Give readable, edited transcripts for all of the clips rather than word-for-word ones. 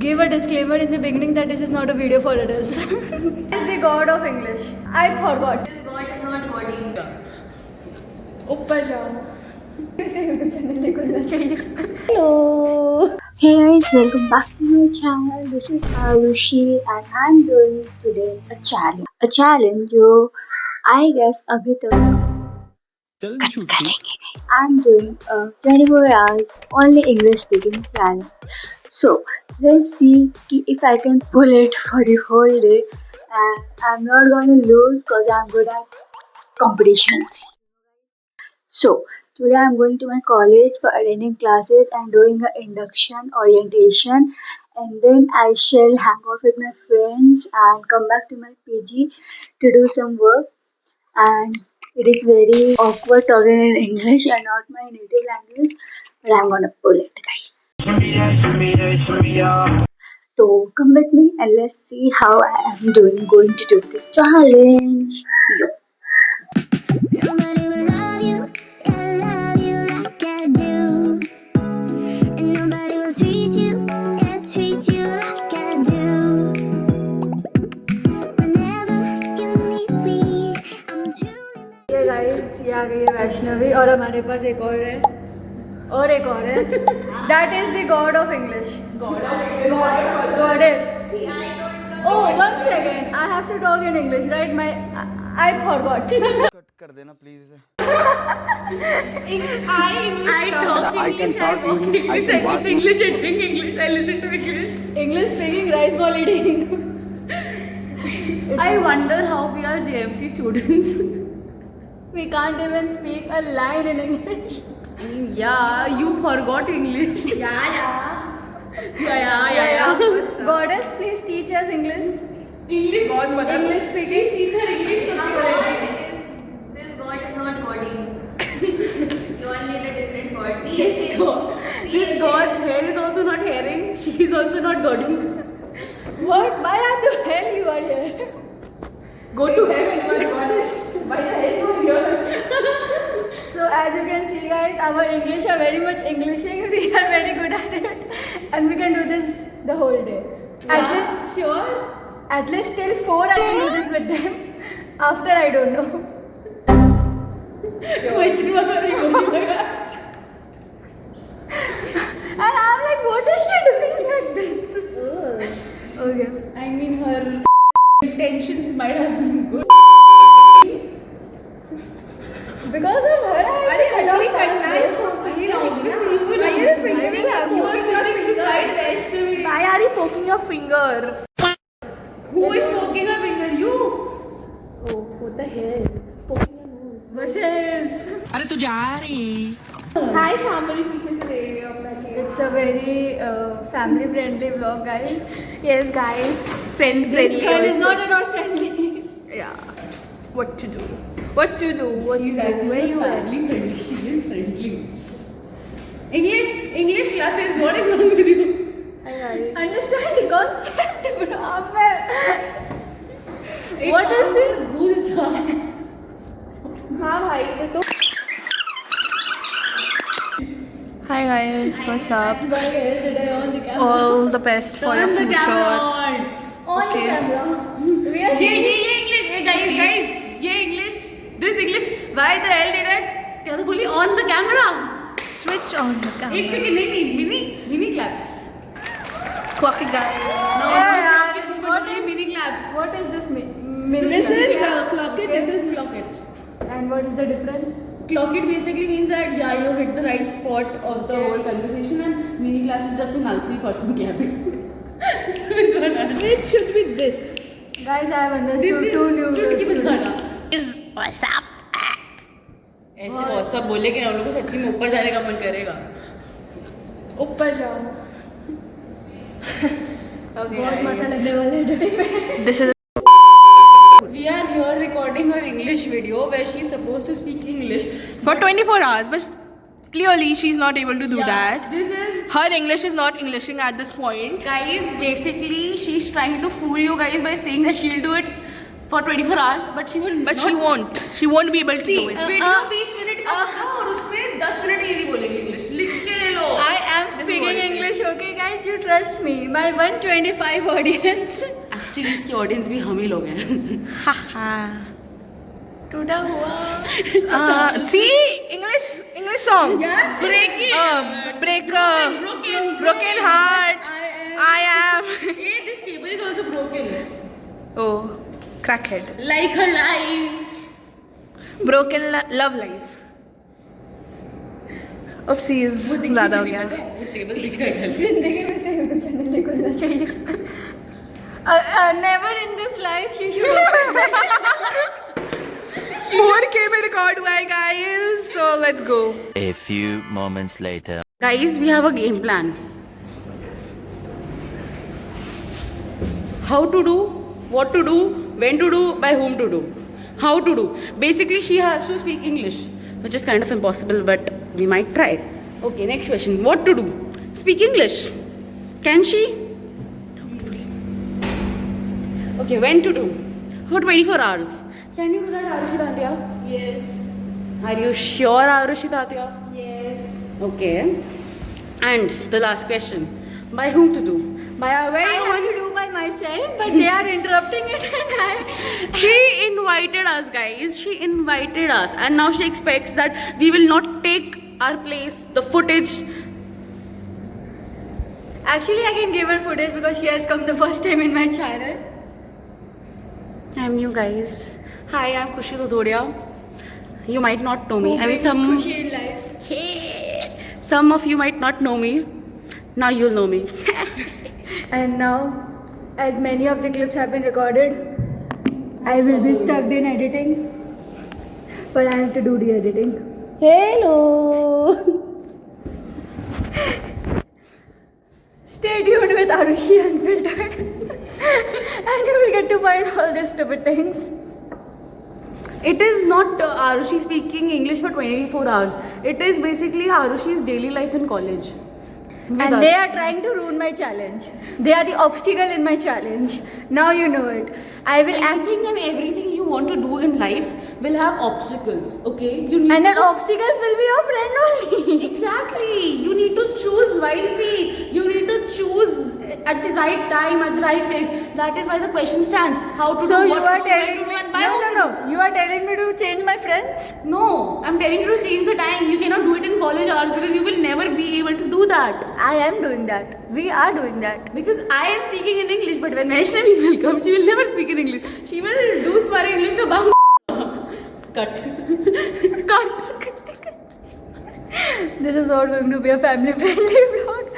give a disclaimer in the beginning that this is not a video for adults. Is the god of English. I forgot. This god is not body. ऊपर जाओ. Hello. Hey guys, welcome back to my channel. This is Arushi and I'm doing today a challenge. A challenge जो I guess अभी तक I'm doing a 24 hours only English speaking challenge. So let's see if I can pull it for the whole day, and I'm not gonna lose because I'm good at competitions. So today I'm going to my college for attending classes and doing an induction orientation, and then I shall hang out with my friends and come back to my PG to do some work. And it is very awkward talking in English and not my native language, but I'm gonna pull it, guys. So come with me and let's see how I am going to do this challenge. Yo. Nobody will love you like I do. And nobody will treat you like I do. Whenever you need me, I'm truly. ये guys ये आ गई है वैष्णवी और हमारे पास एक और है that is the god of English goddess oh one second I have to talk in English right my I forgot cut कर देना प्लीज इसे I talk English, I walk English, I eat English, I drink English, I listen to English. English speaking, rice ball eating. I wonder how we are JMC students. We can't even speak a line in English. Yeah, you forgot English. Yeah. Goddess, please teach us English. English. God, mother. English speaking. Please teach her English. This god is not body. You all need a different god. This God's hair is also not hairing. She is also not godding. What? Why the hell you are here? Go to heaven, you are goddess. Why the hell you are here? So as you can see guys, our English are very much Englishing. We are very good at it. And we can do this the whole day. At least Sure. At least till 4 I can do this with them. After I don't know. Question mark. And I'm like, what is she doing like this? Okay. I mean, her intentions might have been good. Because of her, I I mean, obviously, you will. You are sitting beside Vaishnavi. Why are you poking your finger? Who is poking her finger? You. Oh, what the hell? Poking your nose. versus. अरे तू जा रही Hi, Shambhari, पीछे से देख रही हो अपना खेल. It's a very family friendly vlog, guys. Yes, guys, friend friendly. This girl is also. not at all friendly. Yeah. What to do? What to do? What She's to do? actually Where you at? family friendly. She is friendly. English classes. What is wrong with you? Hi, guys. Understand the concept, bro. What is it? Goose jump. हाँ भाई ये तो. Hi guys, what's up? All the best for your Turn the camera future. on. On the camera. We are ये English. Hey, guys, ये English. This English. Why the hell did I? क्या तो बोली on the camera. Switch on the camera. एक second नहीं mini claps. Clock it, guys. No, Yeah, not mini claps. What is this mean? This is clock it. This is Clock it. And what is the difference? Clock it basically means that yeah, you hit the right spot of the whole conversation, and mini claps is just a nalsi person clapping. With one hand. It should be this. Guys, I have This understood is two new चुटकी words. बजाना. What's up? ऐसे बहुत सब बोले कि हम लोग को सच्ची में ऊपर जाने का मन करेगा. ऊपर जाओ. बहुत माथा लगने वाला है today. This is. We are here recording her English video where she is supposed to speak English For 24 hours, but clearly she's not able to do Yeah, that. this is Her English is not Englishing at this point. guys. Basically, she's trying to fool you guys by saying that she'll do it for 24 hours, but she will. But she won't. She won't be able to do it. Video 20 minute का था और उसमें 10 minute Hindi बोलेगी English. लिख के ले लो. I am speaking English, okay guys? guys, you trust me. My 125 audience. Actually इसके audience भी हम ही लोग हैं. Haha. टूटा हुआ. See, English song. Breaker. Broken heart. I am. Hey, this table is also broken. Oh, crackhead. Like her life. Broken love life. Oopsies. ज़्यादा हो गया. टेबल दिख रहा है. जिंदगी में से यूट्यूब चैनल नहीं खोलना चाहिए. Never in this life she should open. 4K में record हुआ है guys. So let's go. A few moments later. Guys, we have a game plan. How to do, what to do, when to do, by whom to do. How to do. Basically, she has to speak English, which is kind of impossible, but we might try. Okay, next question. What to do? Speak English. Can she? Okay, when to do? For 24 hours. Can you do that, Arushi Datia? Yes. Are you sure, Arushi Datia? Yes. Okay. And the last question. By whom to do? By our I very have own. to do by myself, but they are interrupting it, and I. She invited us, guys. She invited us. And now she expects that we will not take our place, the footage. Actually, I can give her footage because she has come the first time in my channel. I'm new, guys. Hi, I'm Khushi Dodoria. You might not know me. Who I mean, brings Khushi in life. Hey, some of you might not know me. Now you'll know me. And now, as many of the clips have been recorded, I will be stuck in editing. But I have to do the editing. Hello. Stay tuned with Arushi Unfiltered. And you will get to find all these stupid things. It is not Arushi speaking English for 24 hours. It is basically Arushi's daily life in college. With And us. they are trying to ruin my challenge. They are the obstacle in my challenge. Now you know it. I will Anything and everything you want to do in life will have obstacles, okay? You need and then to obstacles will be your friend only. exactly. You need to choose wisely. You need to choose at the right time, at the right place. That is why the question stands: how to So do, you what are to do, when telling to do, me and by no, whom no, to no. You are telling me to change my friends? do. No, I'm telling you to change the time. You cannot do it in college hours because you will never be able to do that. I am doing that. We are doing that. Because I am speaking in English, but when Vaishnavi will come, she will never speak in English. She will do तुम्हारे English का bang. Cut. Cut. This is not going to be a family friendly vlog.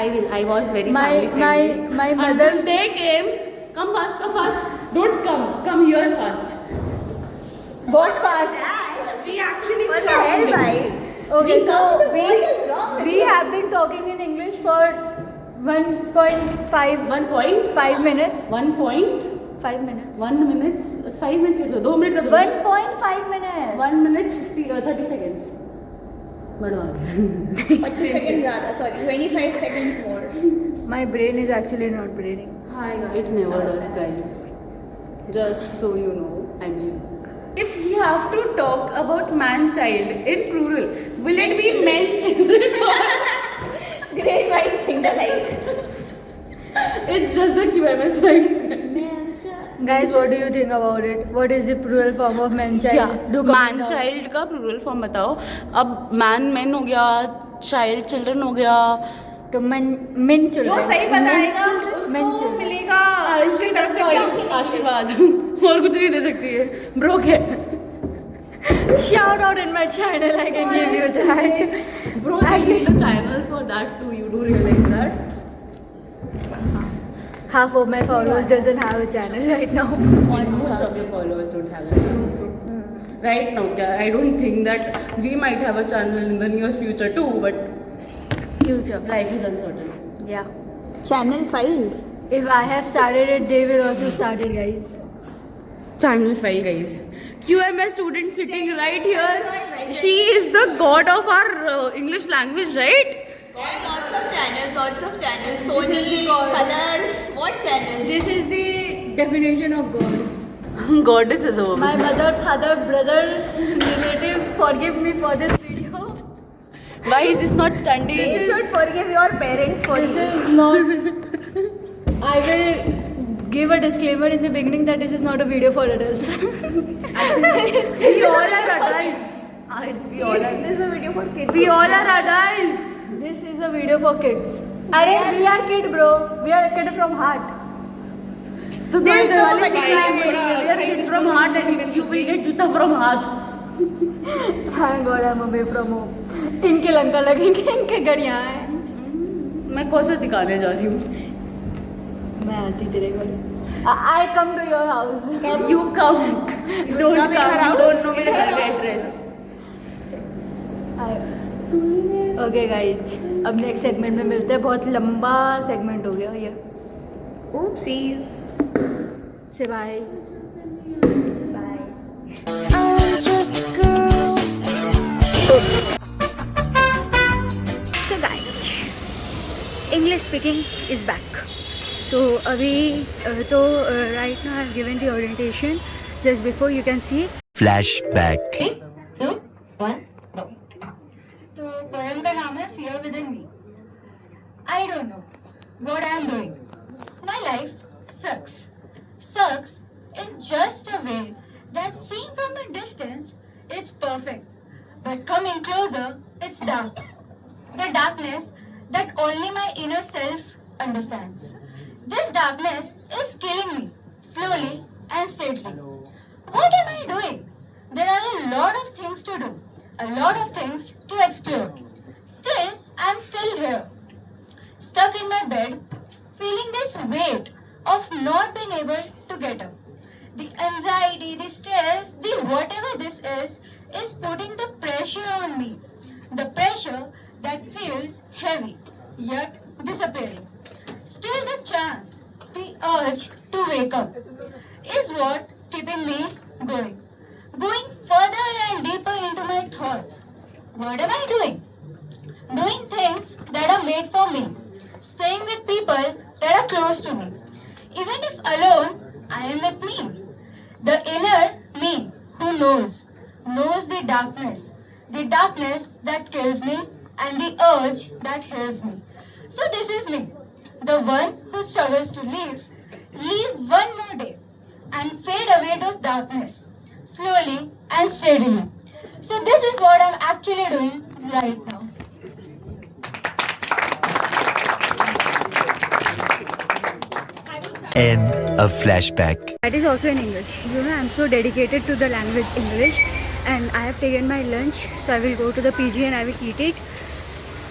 I will. I was very My- family friendly. my mother- Until they came. Come fast. Come fast. Don't come. Come here fast. What fast? We actually What the hell, bhai? Okay, so we have been talking in English for 1.5 1 point. 5 minutes. 1 point. 5 minutes. 1 minutes. 5 minutes कैसे? 2 minute का 1.5 minutes. 1 minute 30 seconds. बढ़वा दे. 25 seconds ज़्यादा, sorry, 25 seconds more. My brain is actually not braining. Hi, it never does, guys. Just so you know, I mean, if we have to talk about man-child in plural, will it be men-children or Great minds think alike. it's just the QMS mind? Guys, what do you think about it? What is the plural form of man child? Yeah, Do comment down. man-child का plural form बताओ. अब man men हो गया, child children हो गया. तो men children. जो सही बताएगा Men उसको children. मिलेगा उसकी तरफ से क्या आशीर्वाद. और कुछ नहीं दे सकती है. Broke है. Shout out in my channel, I can give you that. Bro, I need a channel for that too. You do realize that? Half of my followers doesn't have a channel right now. Most of your followers don't have a channel. Right now, I don't think that we might have a channel in the near future too, but Future. life is uncertain. Yeah. Channel files. If I have started it, they will also start it, guys. Channel file, guys. QMS student sitting right here. She is the god of our English language, right? Lots of channels. This is the Sony, God. colors, what channel? This is the definition of God. Goddess is a woman. My mother, father, brother, relatives, forgive me for this video. Why is this not Chandi? You should forgive your parents for This you. is not. I will give a disclaimer in the beginning that this is not a video for adults. We all are adults. We all are. This is a video for kids. We all are adults. This is a video for kids. Arey, we are kid, bro. We are kid from heart. तो तुम्हारी दिवाली सिखाई मेरी है kids from heart and you will get जूता from heart. Thank God I'm away from home. इनके लंका लगेंगे, इनके घर यहाँ है. मैं कौन सा दिखाने जा रही हूँ? मैं आती तेरे घर. I come to your house. You come. Don't come. You don't know मेरे घर का address. ओके गाइज, अब नेक्स्ट सेगमेंट में मिलते हैं. बहुत लंबा सेगमेंट हो गया ये. Oopsies. Say bye. Bye. I'm just a girl. So guys, English speaking is back. तो अभी तो right now I have given the orientation. Just before you can see. Flashback. 2, 1, go. तो पोएम का नाम है Fear Within Me. I don't know what I am doing. My life sucks. Sucks in just a way that seen from a distance, it's perfect. But coming closer, it's dark. The darkness that only my inner self understands. This darkness is killing me, slowly and steadily. What am I doing? There are a lot of things to do, a lot of things to explore. Still, I'm still here, stuck in my bed, feeling this weight of not being able to get up. The anxiety, the stress, the whatever this is putting the pressure on me. The pressure that feels heavy, yet disappearing. Still the chance, the urge to wake up is what keeping me going. Going further and deeper into my thoughts. What am I doing? Doing things that are made for me. Staying with people that are close to me. Even if alone, I am with me. The inner me who knows the darkness that kills me and the urge that heals me. So this is me, the one who struggles to live one more day and fade away those darkness, slowly and steadily. So this is what I'm actually doing right now. End of flashback. That is also in English. You know, I'm so dedicated to the language English, and I have taken my lunch, so I will go to the PG and I will eat it.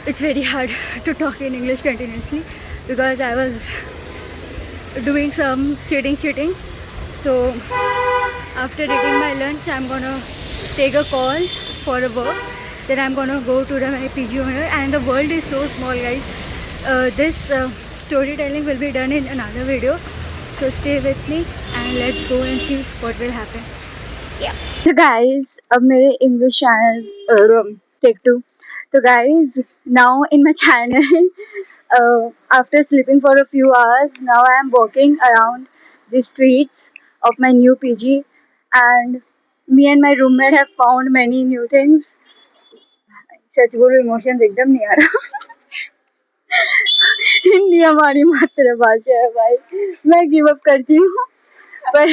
It's very hard to talk in English continuously because I was doing some cheating. So after eating my lunch, I'm gonna take a call for a work. Then I'm gonna go to my PG owner, and the world is so small, guys. This storytelling will be done in another video. So stay with me and let's go and see what will happen. So guys, अब मेरे English channel take 2. So guys, now in my channel, after sleeping for a few hours, now I am walking around the streets of my new PG, and me and my roommate have found many new things. सच बोलो emotions एकदम नहीं आ रहा. हिंदी हमारी मातृभाषा है भाई. मैं give up करती हूँ, पर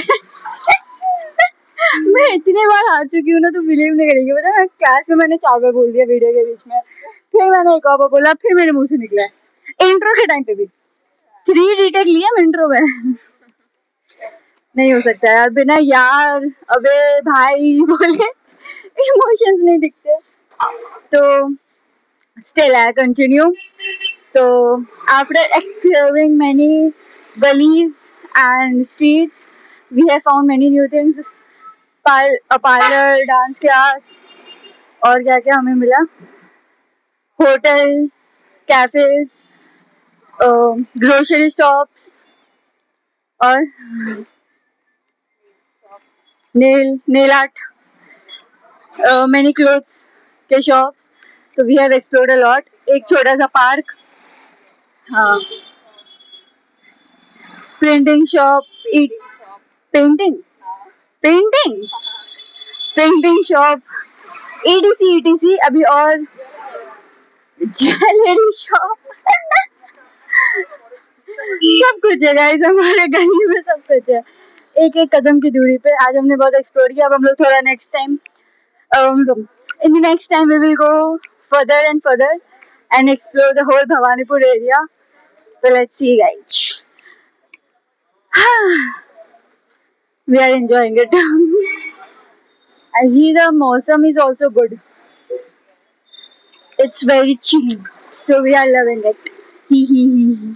मैं इतनी बार हार चुकी हूँ ना, तो बिलीव नहीं करेंगे. पता है, क्लास में मैंने 4 बार बोल दिया वीडियो के बीच में, फिर मैंने एक और बार बोला, फिर मेरे मुंह से निकला. इंट्रो के टाइम पे भी 3 रीटेक लिए हम इंट्रो में. नहीं हो सकता यार, बिना यार अबे भाई बोले इमोशंस नहीं दिखते. तो still I continue. So after exploring many gullies and streets, we have found many new things. A parlor, dance class, और क्या क्या हमें मिला. होटल, cafes, grocery shops, और nail art, many clothes के shops. So we have explored a lot. एक छोटा सा पार्क, हाँ, printing shop, painting shop, ETC. अभी और ज्वेलरी शॉप सब कुछ है गाइस, हमारे गली में सब कुछ है, एक एक कदम की दूरी पे। आज हमने बहुत एक्सप्लोर किया, अब हम लोग थोड़ा next time in the next time we will go further and further and explore the whole Bhawanipur area. So let's see guys. We are enjoying it. I see the mausam is also good. It's very chilly, so we are loving it. Hee hee hee.